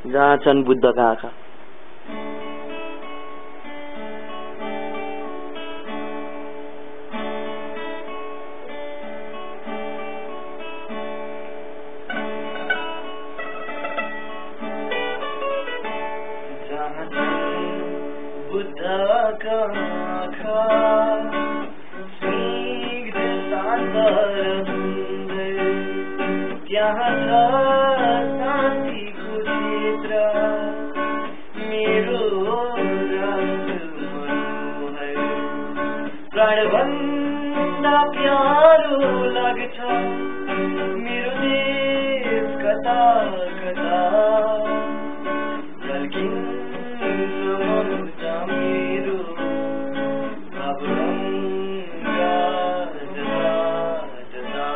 जहाँ छन् बुद्धका आँखा। जहाँ छन् बुद्धका आँखा, स्निग्ध शान्त र सुन्दर, त्यहाँ छ शान्तिको क्षेत्र, मेरो राष्ट्र मनोहर। प्राणभन्दा प्यारो लाग्छ मेरो देश कता कता, झल्किन्छ ममता मेरो भावरङ्गा जता जता।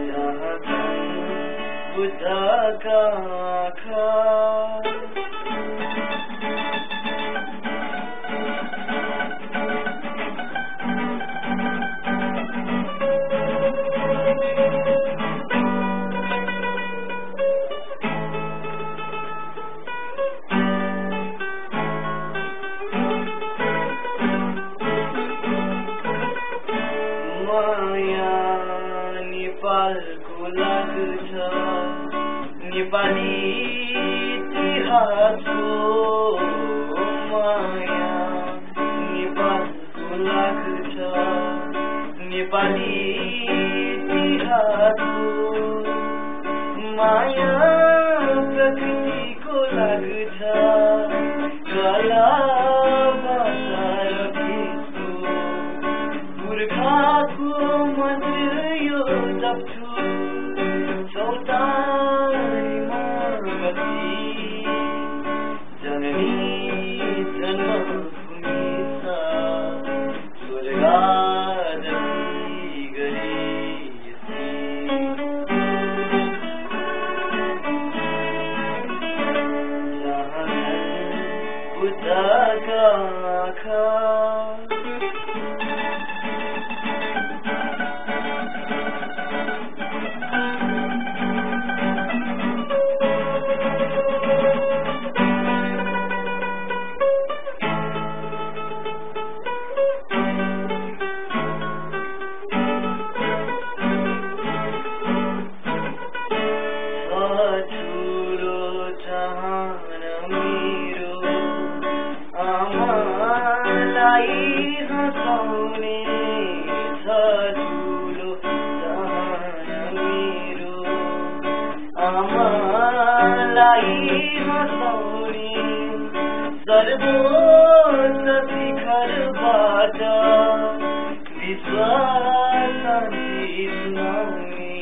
जहाँ छन् बुद्धका आँखा, माया नेपालको लाग्छ, नेपाली इतिहासको माया नेपालको लाग्छ, नेपाली इतिहासको माया प्रकृतिको लाग्छ, कला भाषा र भेषको पुर्खाको मन्दिर यो जप्छु, चौतारीमा बसी जननी जन्मभूमि छ, स्वर्गादपि गरिएसी। जहाँ छन् बुद्धका आँखा, ठुलो चाहना मेरो आमालाई हँसाउने, छ ठुलो चाहना मेरो आमालाई हँसाउने, सर्वोच्च शिखरबाट विश्वास शान्ति सुनाउने,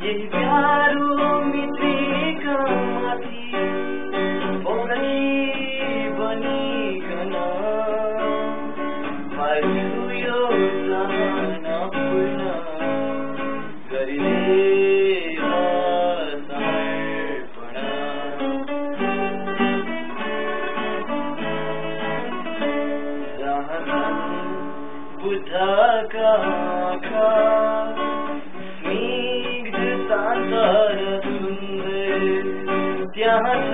यही प्यारो मित्रीका माथि पौडी बनिकन मार्छु यो चाहना पूर्ण गरिदिएर समर्पण। जहाँ छन् बुद्धका आँखा, स्निग्ध शान्त र सुन्दर, त्यहाँ छ